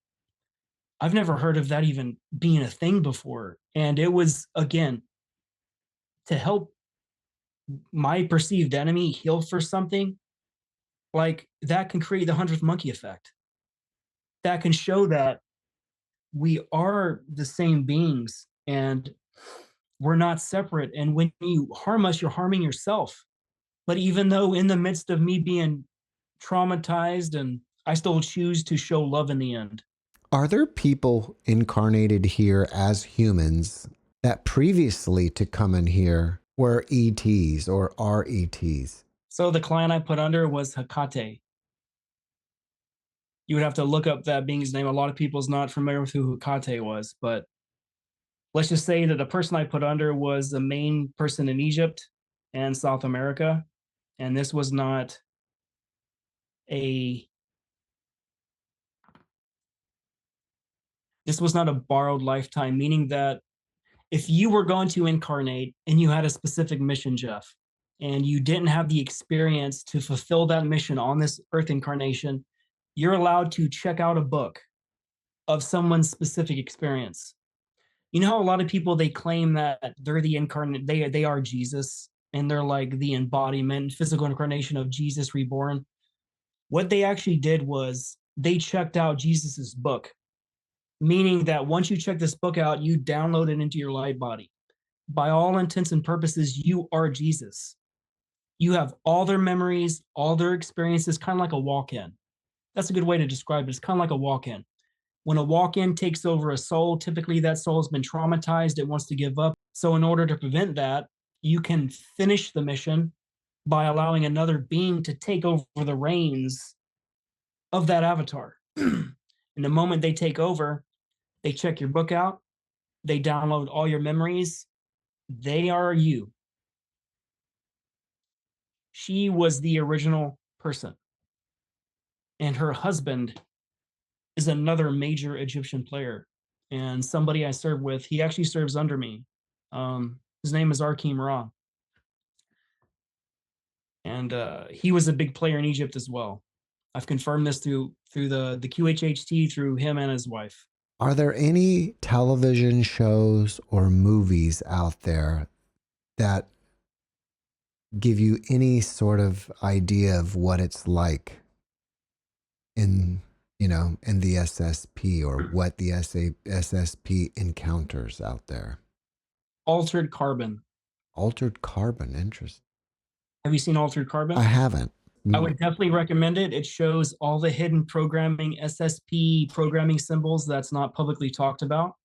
I've never heard of that even being a thing before. And it was, again, to help my perceived enemy heal for something, like that can create the 100th monkey effect. That can show that we are the same beings and we're not separate. And when you harm us, you're harming yourself. But even though in the midst of me being traumatized, and I still choose to show love in the end. Are there people incarnated here as humans that previously to come in here were ETs or are ETs? So the client I put under was Hecate. You would have to look up that being's name. A lot of people's not familiar with who Hecate was, but let's just say that the person I put under was the main person in Egypt and South America. And this was not a borrowed lifetime, meaning that if you were going to incarnate and you had a specific mission, Jeff, and you didn't have the experience to fulfill that mission on this earth incarnation, you're allowed to check out a book of someone's specific experience. You know how a lot of people, they claim that they're the incarnate, they are Jesus, and they're like the embodiment, physical incarnation of Jesus reborn. What they actually did was they checked out Jesus's book, meaning that once you check this book out, you download it into your light body. By all intents and purposes, you are Jesus. You have all their memories, all their experiences, kind of like a walk-in. That's a good way to describe it. It's kind of like a walk-in. When a walk-in takes over a soul, typically that soul has been traumatized. It wants to give up. So in order to prevent that, you can finish the mission by allowing another being to take over the reins of that avatar. And the moment they take over, they check your book out, they download all your memories. They are you. She was the original person. And her husband is another major Egyptian player and somebody I serve with. He actually serves under me. His name is Arkim Ra. And he was a big player in Egypt as well. I've confirmed this through the QHHT, through him and his wife. Are there any television shows or movies out there that give you any sort of idea of what it's like in the SSP, or what the SSP encounters out there? Altered Carbon. Altered Carbon, interesting. Have you seen Altered Carbon? I haven't. I would definitely recommend it. It shows all the hidden programming, SSP programming symbols that's not publicly talked about.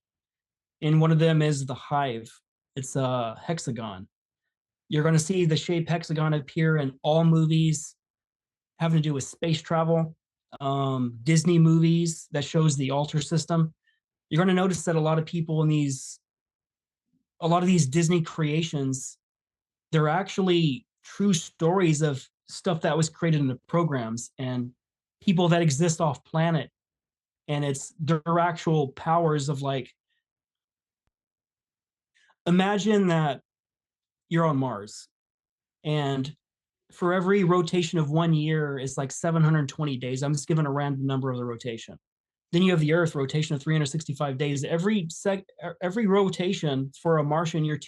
And one of them is the hive. It's a hexagon. You're going to see the shape hexagon appear in all movies having to do with space travel, Disney movies that shows the altar system. You're going to notice that a lot of people in a lot of these Disney creations, they're actually true stories of stuff that was created in the programs and people that exist off planet. And it's their actual powers of, like, imagine that you're on Mars, and for every rotation of 1 year is like 720 days. I'm just giving a random number of the rotation. Then you have the Earth rotation of 365 days. Every rotation for a Martian, you're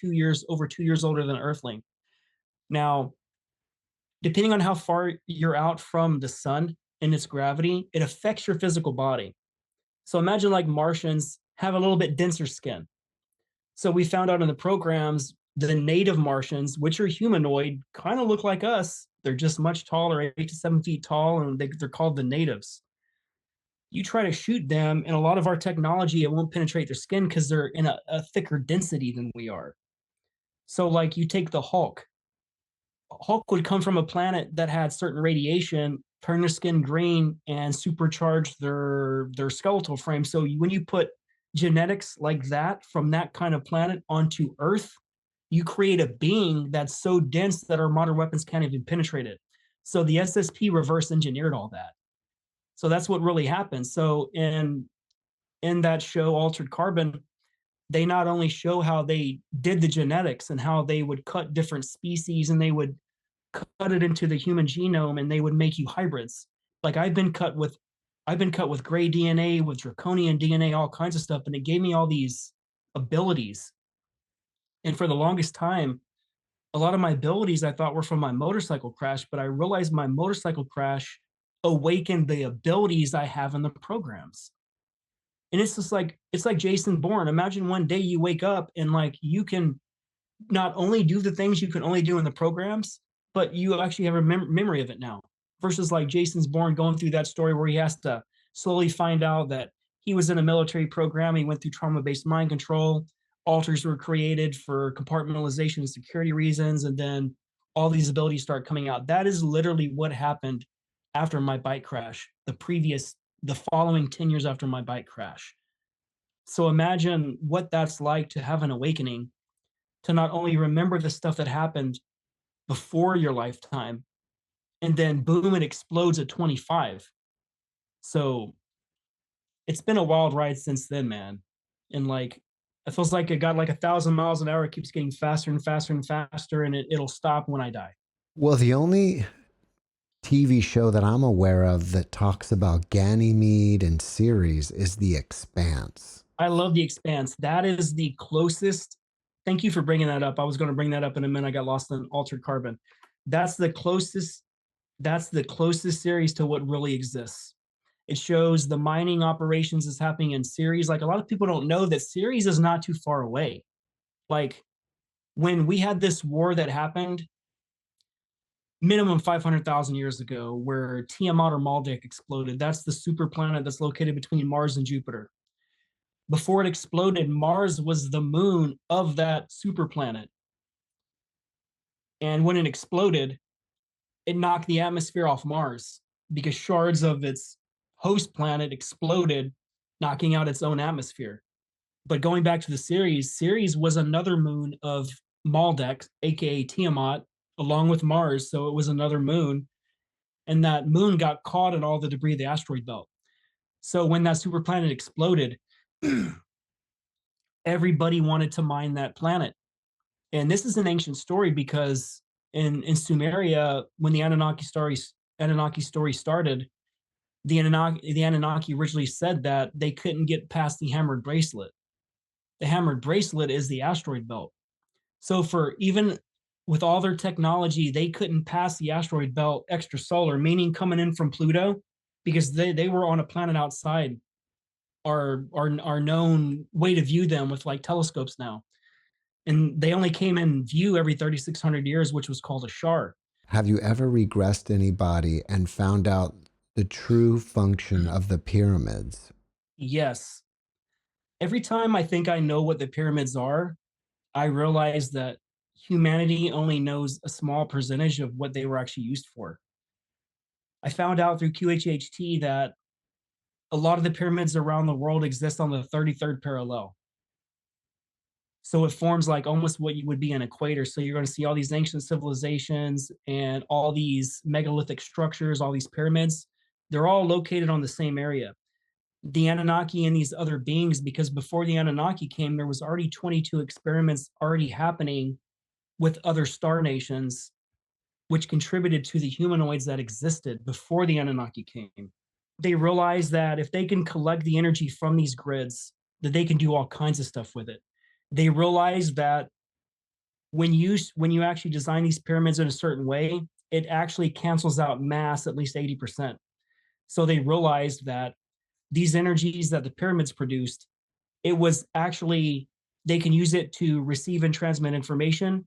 over 2 years older than an Earthling. Now, depending on how far you're out from the sun and its gravity, it affects your physical body. So imagine like Martians have a little bit denser skin. So we found out in the programs, the native Martians, which are humanoid, kind of look like us. They're just much taller, 8 to 7 feet tall, and they're called the natives. You try to shoot them, and a lot of our technology, it won't penetrate their skin because they're in a thicker density than we are. So like you take the Hulk. Hulk would come from a planet that had certain radiation, turn their skin green, and supercharge their skeletal frame. So when you put genetics like that from that kind of planet onto Earth, you create a being that's so dense that our modern weapons can't even penetrate it. So the SSP reverse engineered all that. So that's what really happened. So in that show, Altered Carbon, they not only show how they did the genetics and how they would cut different species and they would cut it into the human genome and they would make you hybrids. Like I've been cut with gray DNA, with draconian DNA, all kinds of stuff, and it gave me all these abilities. And for the longest time, a lot of my abilities I thought were from my motorcycle crash, but I realized my motorcycle crash awakened the abilities I have in the programs. And it's just like, it's like Jason Bourne. Imagine one day you wake up and like you can not only do the things you can only do in the programs, but you actually have a memory of it now. Versus like Jason's Bourne going through that story where he has to slowly find out that he was in a military program. He went through trauma-based mind control. altars were created for compartmentalization and security reasons, and then all these abilities start coming out. That is literally what happened after my bike crash, the following 10 years after my bike crash. So imagine what that's like to have an awakening, to not only remember the stuff that happened before your lifetime, and then boom, it explodes at 25. So it's been a wild ride since then, man. And like, it feels like it got like 1,000 miles an hour. It keeps getting faster and faster and faster, and it'll stop when I die. Well, the only TV show that I'm aware of that talks about Ganymede and Ceres is The Expanse. I love The Expanse. That is the closest. Thank you for bringing that up. I was going to bring that up in a minute. I got lost in Altered Carbon. That's the closest. That's the closest series to what really exists. It shows the mining operations is happening in Ceres. Like, a lot of people don't know that Ceres is not too far away. Like, when we had this war that happened minimum 500,000 years ago, where Tiamat or Maldek exploded, that's the super planet that's located between Mars and Jupiter. Before it exploded, Mars was the moon of that super planet. And when it exploded, it knocked the atmosphere off Mars because shards of its host planet exploded, knocking out its own atmosphere. But going back to the Ceres was another moon of Maldek, aka Tiamat, along with Mars. So it was another moon. And that moon got caught in all the debris of the asteroid belt. So when that super planet exploded, everybody wanted to mine that planet. And this is an ancient story because in Sumeria, when the Anunnaki story started, the Anunnaki originally said that they couldn't get past the hammered bracelet. The hammered bracelet is the asteroid belt. So for even with all their technology, they couldn't pass the asteroid belt extrasolar, meaning coming in from Pluto, because they were on a planet outside our known way to view them with like telescopes now. And they only came in view every 3,600 years, which was called a shar. Have you ever regressed anybody and found out the true function of the pyramids? Yes. Every time I think I know what the pyramids are, I realize that humanity only knows a small percentage of what they were actually used for. I found out through QHHT that a lot of the pyramids around the world exist on the 33rd parallel. So it forms like almost what you would be an equator. So you're going to see all these ancient civilizations and all these megalithic structures, all these pyramids. They're all located on the same area. The Anunnaki and these other beings, because before the Anunnaki came, there was already 22 experiments already happening with other star nations, which contributed to the humanoids that existed before the Anunnaki came. They realized that if they can collect the energy from these grids, that they can do all kinds of stuff with it. They realized that when you actually design these pyramids in a certain way, it actually cancels out mass at least 80%. So they realized that these energies that the pyramids produced, it was actually, they can use it to receive and transmit information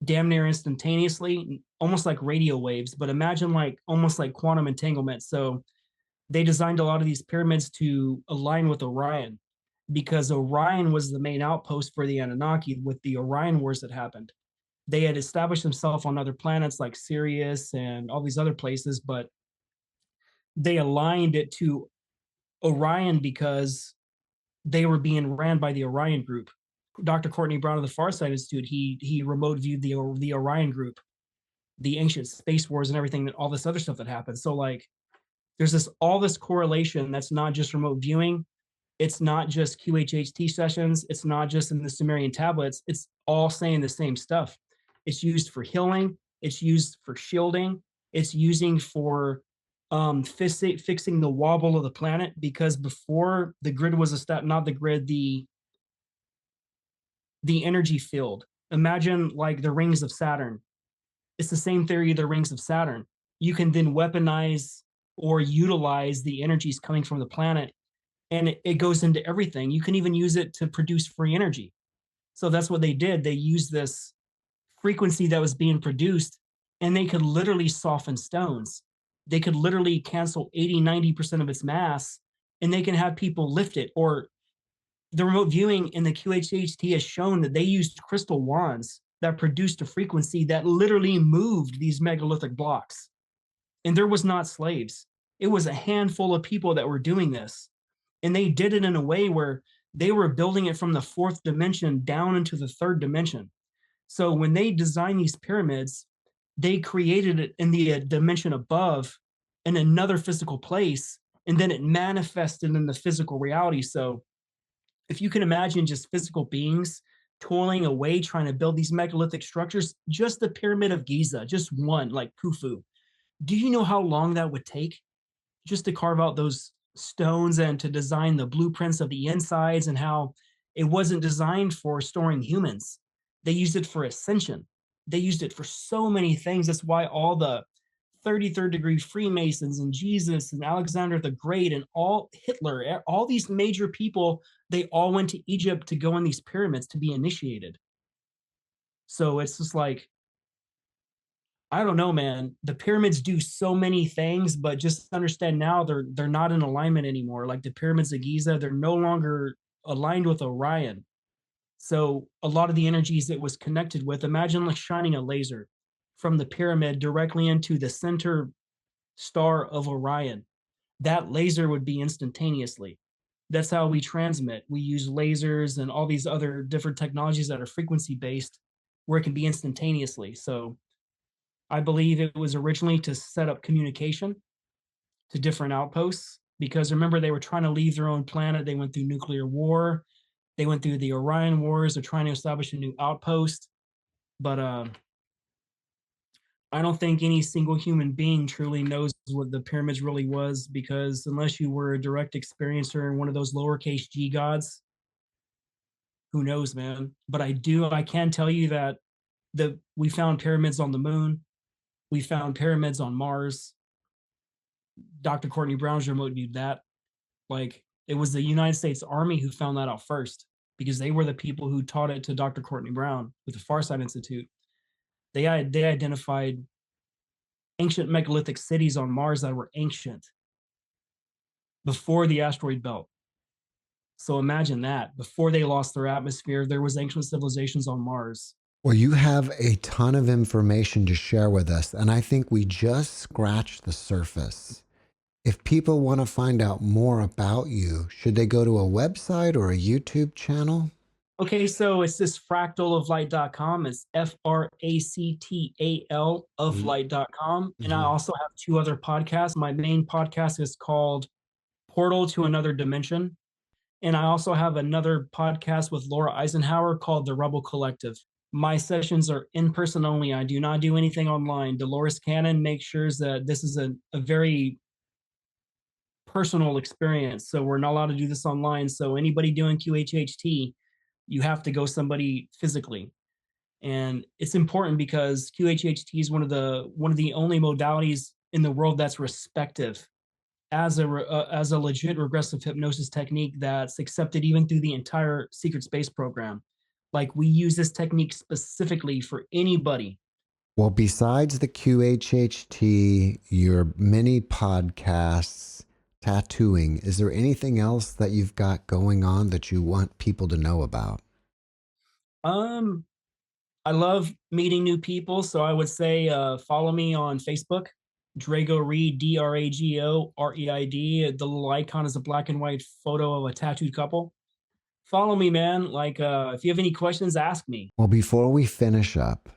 damn near instantaneously, almost like radio waves, but imagine like almost like quantum entanglement. So they designed a lot of these pyramids to align with Orion, because Orion was the main outpost for the Anunnaki with the Orion Wars that happened. They had established themselves on other planets like Sirius and all these other places, but they aligned it to Orion because they were being ran by the Orion group. Dr. Courtney Brown of the Farsight Institute, he remote viewed the Orion group, the ancient space wars and everything, all this other stuff that happened. So like there's all this correlation that's not just remote viewing. It's not just QHHT sessions. It's not just in the Sumerian tablets. It's all saying the same stuff. It's used for healing. It's used for shielding. It's using for fixing the wobble of the planet, because before the grid was established, not the grid, the energy field. Imagine like the rings of Saturn. It's the same theory of the rings of Saturn. You can then weaponize or utilize the energies coming from the planet, and it goes into everything. You can even use it to produce free energy. So that's what they did. They used this frequency that was being produced, and they could literally soften stones. They could literally cancel 80, 90% of its mass, and they can have people lift it. Or the remote viewing in the QHHT has shown that they used crystal wands that produced a frequency that literally moved these megalithic blocks. And there was not slaves. It was a handful of people that were doing this. And they did it in a way where they were building it from the fourth dimension down into the third dimension. So when they designed these pyramids, they created it in the dimension above in another physical place, and then it manifested in the physical reality. So if you can imagine just physical beings toiling away trying to build these megalithic structures, just the Pyramid of Giza, just one, like Khufu, do you know how long that would take just to carve out those stones and to design the blueprints of the insides, and how it wasn't designed for storing humans? They used it for ascension. They used it for so many things. That's why all the 33rd degree Freemasons and Jesus and Alexander the Great and all Hitler, all these major people, they all went to Egypt to go in these pyramids to be initiated. So it's just like, I don't know, man. The pyramids do so many things, but just understand now they're not in alignment anymore. Like the pyramids of Giza, they're no longer aligned with Orion. So a lot of the energies it was connected with, imagine like shining a laser from the pyramid directly into the center star of Orion. That laser would be instantaneously. That's how we transmit. We use lasers and all these other different technologies that are frequency based, where it can be instantaneously. So I believe it was originally to set up communication to different outposts, because remember, they were trying to leave their own planet. They went through nuclear war. They went through the Orion Wars. They're trying to establish a new outpost. But I don't think any single human being truly knows what the pyramids really was, because unless you were a direct experiencer in one of those lowercase g gods, who knows, man? But I can tell you that we found pyramids on the moon. We found pyramids on Mars. Dr. Courtney Brown's remote viewed that. Like, it was the United States Army who found that out first, because they were the people who taught it to Dr. Courtney Brown with the Farsight Institute. They identified ancient megalithic cities on Mars that were ancient before the asteroid belt. So imagine that. Before they lost their atmosphere, there was ancient civilizations on Mars. Well, you have a ton of information to share with us, and I think we just scratched the surface. If people want to find out more about you, should they go to a website or a YouTube channel? Okay, so it's this fractaloflight.com. It's FRACTAL of light.com. And I also have two other podcasts. My main podcast is called Portal to Another Dimension. And I also have another podcast with Laura Eisenhower called The Rebel Collective. My sessions are in person only. I do not do anything online. Dolores Cannon makes sure that this is a very personal experience. So we're not allowed to do this online. So anybody doing QHHT, you have to go somebody physically. And it's important because QHHT is one of the only modalities in the world that's respective as a legit regressive hypnosis technique that's accepted even through the entire secret space program. Like, we use this technique specifically for anybody. Well, besides the QHHT, your many podcasts, tattooing, is there anything else that you've got going on that you want people to know about? I love meeting new people, so I would say follow me on Facebook, Drago Reid, DRAGO REID. The little icon is a black and white photo of a tattooed couple. Follow me, man. Like, if you have any questions, ask me. Well, before we finish up,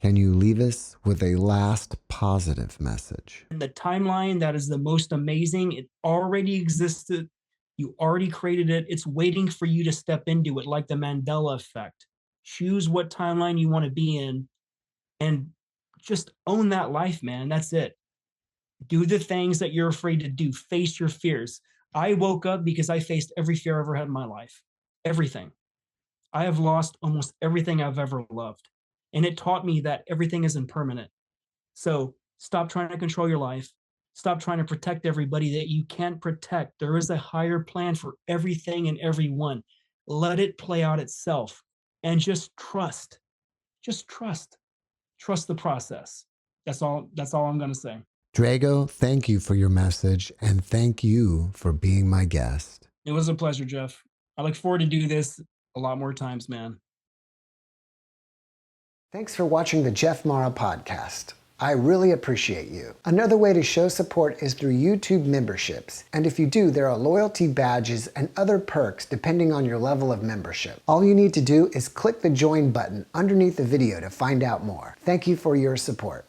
can you leave us with a last positive message? And the timeline that is the most amazing, it already existed. You already created it. It's waiting for you to step into it, like the Mandela effect. Choose what timeline you want to be in and just own that life, man. That's it. Do the things that you're afraid to do. Face your fears. I woke up because I faced every fear I ever had in my life. Everything. I have lost almost everything I've ever loved. And it taught me that everything is impermanent. So stop trying to control your life. Stop trying to protect everybody that you can't protect. There is a higher plan for everything and everyone. Let it play out itself. And just trust. Just trust. Trust the process. That's all I'm going to say. Drago, thank you for your message, and thank you for being my guest. It was a pleasure, Jeff. I look forward to do this a lot more times, man. Thanks for watching the JeffMara podcast. I really appreciate you. Another way to show support is through YouTube memberships. And if you do, there are loyalty badges and other perks depending on your level of membership. All you need to do is click the join button underneath the video to find out more. Thank you for your support.